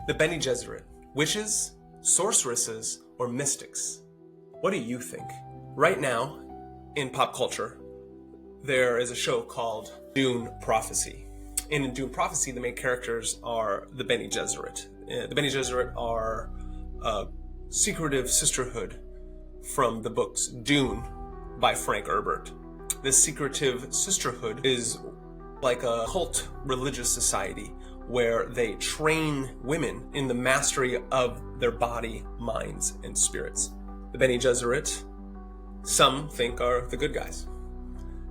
The Bene Gesserit, witches, sorceresses, or mystics? What do you think? Right now, in pop culture, there is a show called Dune Prophecy. And in Dune Prophecy, the main characters are the Bene Gesserit. The Bene Gesserit are a secretive sisterhood from the books Dune by Frank Herbert. This secretive sisterhood is like a cult religious society where they train women in the mastery of their body, minds, and spirits. The Bene Gesserit, some think are the good guys.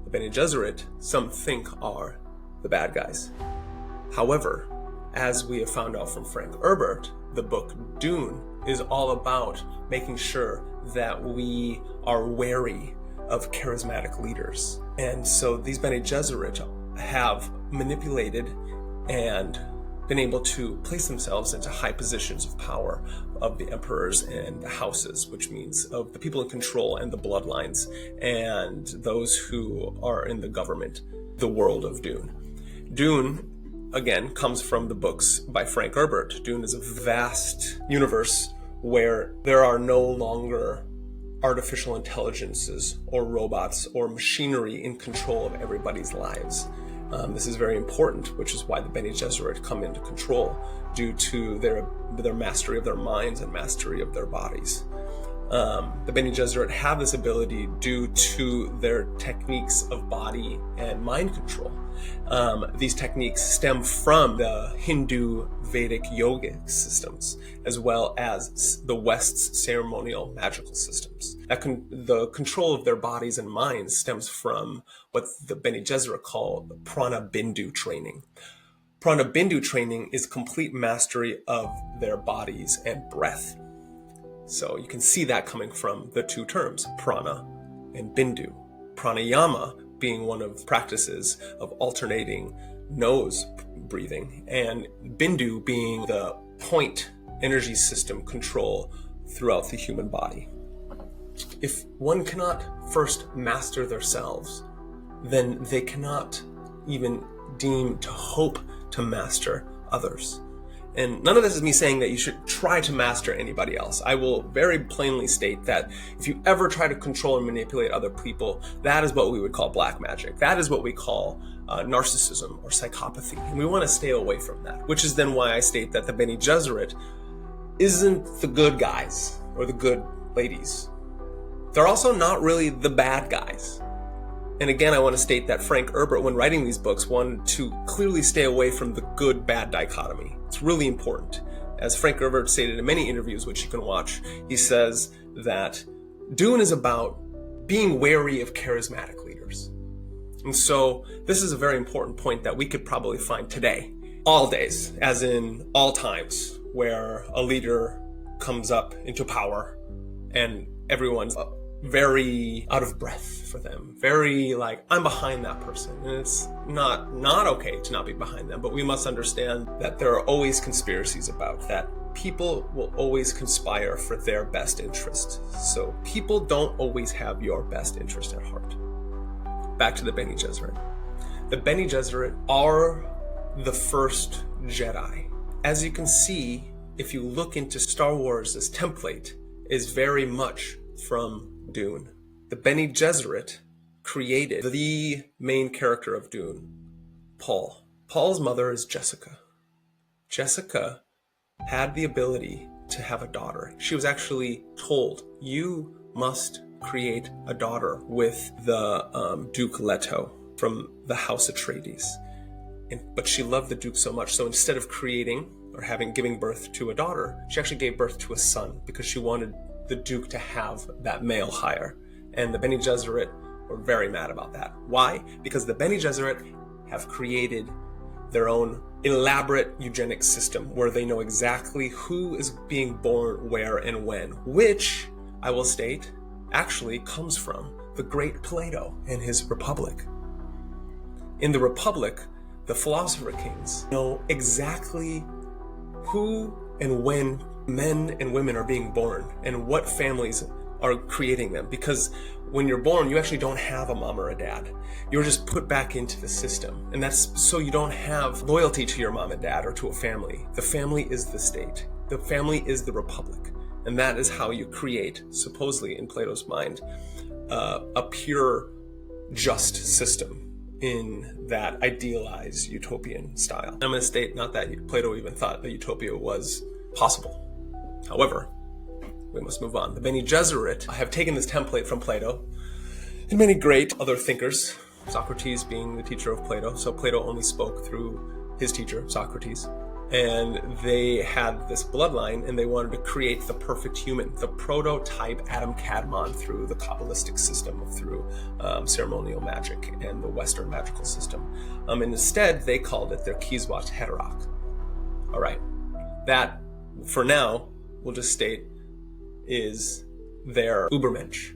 The Bene Gesserit, some think are the bad guys. However, as we have found out from Frank Herbert, the book Dune is all about making sure that we are wary of charismatic leaders. And so these Bene Gesserit have manipulated and been able to place themselves into high positions of power of the emperors and the houses, which means of the people in control and the bloodlines and those who are in the government, the world of Dune. Dune, again, comes from the books by Frank Herbert. Dune is a vast universe where there are no longer artificial intelligences or robots or machinery in control of everybody's lives. This is very important, which is why the Bene Gesserit come into control due to their mastery of their minds and mastery of their bodies. The Bene Gesserit have this ability due to their techniques of body and mind control. These techniques stem from the Hindu Vedic yogic systems, as well as the West's ceremonial magical systems. The control of their bodies and minds stems from what the Bene Gesserit call Prana-Bindu training. Prana-Bindu training is complete mastery of their bodies and breath. So you can see that coming from the two terms, prana and bindu. Pranayama being one of practices of alternating nose breathing, and bindu being the point energy system control throughout the human body. If one cannot first master themselves, then they cannot even deem to hope to master others. And none of this is me saying that you should try to master anybody else. I will very plainly state that if you ever try to control and manipulate other people, that is what we would call black magic. That is what we call narcissism or psychopathy. And we want to stay away from that, which is then why I state that the Bene Gesserit isn't the good guys or the good ladies. They're also not really the bad guys. And again, I want to state that Frank Herbert, when writing these books, wanted to clearly stay away from the good-bad dichotomy. It's really important. As Frank Herbert stated in many interviews, which you can watch, he says that Dune is about being wary of charismatic leaders. And so this is a very important point that we could probably find today, all days, as in all times, where a leader comes up into power and everyone's very out of breath for them, very like, I'm behind that person. And it's not okay to not be behind them, but we must understand that there are always conspiracies about that. People will always conspire for their best interest. So people don't always have your best interest at heart. Back to the Bene Gesserit. The Bene Gesserit are the first Jedi. As you can see, if you look into Star Wars' template, is very much from Dune. The Bene Gesserit created the main character of Dune, Paul. Paul's mother is Jessica. Jessica had the ability to have a daughter. She was actually told, you must create a daughter with the Duke Leto from the House Atreides. But she loved the Duke so much, so instead of creating or giving birth to a daughter, she actually gave birth to a son because she wanted the Duke to have that male hire. And the Bene Gesserit were very mad about that. Why? Because the Bene Gesserit have created their own elaborate eugenic system where they know exactly who is being born where and when, which, I will state, actually comes from the great Plato and his Republic. In the Republic, the philosopher kings know exactly who and when men and women are being born and what families are creating them, because when you're born, you actually don't have a mom or a dad. You're just put back into the system. And that's so you don't have loyalty to your mom and dad or to a family. The family is the state. The family is the republic. And that is how you create, supposedly in Plato's mind, a pure, just system in that idealized utopian style. I'm going to state not that Plato even thought that utopia was possible. However, we must move on. The Bene Gesserit have taken this template from Plato and many great other thinkers, Socrates being the teacher of Plato. So Plato only spoke through his teacher, Socrates. And they had this bloodline, and they wanted to create the perfect human, the prototype Adam Kadmon, through the Kabbalistic system, through ceremonial magic and the Western magical system. And instead, they called it their Kiswat Heteroch. All right, that, for now, we'll just state, is their ubermensch,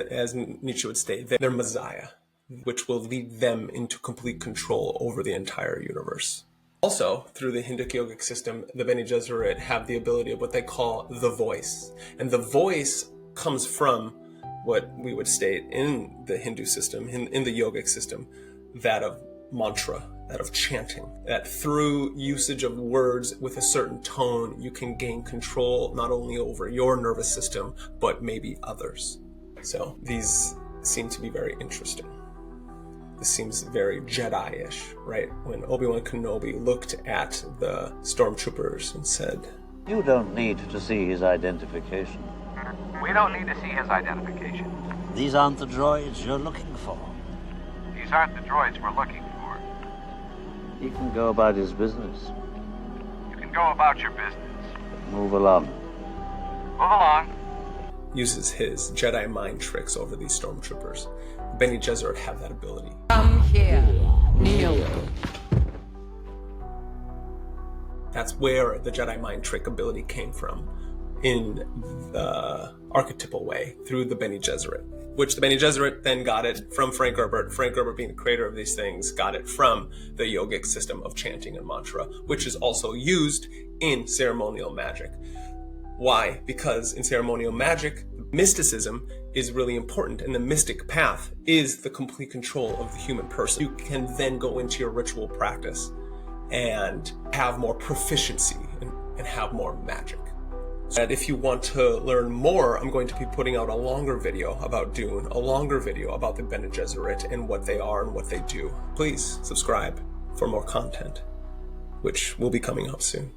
as Nietzsche would state, their messiah, which will lead them into complete control over the entire universe. Also, through the Hindu yogic system, the Bene Gesserit have the ability of what they call the voice. And the voice comes from what we would state in the Hindu system, in the yogic system, that of mantra, that of chanting. That through usage of words with a certain tone, you can gain control not only over your nervous system, but maybe others. So these seem to be very interesting. This seems very Jedi-ish, right? When Obi-Wan Kenobi looked at the stormtroopers and said, "You don't need to see his identification. We don't need to see his identification. These aren't the droids you're looking for." These aren't the droids we're looking for. He can go about his business. You can go about your business. Move along. Move along. Uses his Jedi mind tricks over these stormtroopers. Bene Gesserit have that ability. Come here, kneel. That's where the Jedi mind trick ability came from, in the archetypal way, through the Bene Gesserit, which the Bene Gesserit then got it from Frank Herbert. Frank Herbert, being the creator of these things, got it from the yogic system of chanting and mantra, which is also used in ceremonial magic. Why? Because in ceremonial magic, mysticism is really important, and the mystic path is the complete control of the human person. You can then go into your ritual practice and have more proficiency and have more magic. And if you want to learn more, I'm going to be putting out a longer video about Dune, a longer video about the Bene Gesserit and what they are and what they do. Please subscribe for more content, which will be coming up soon.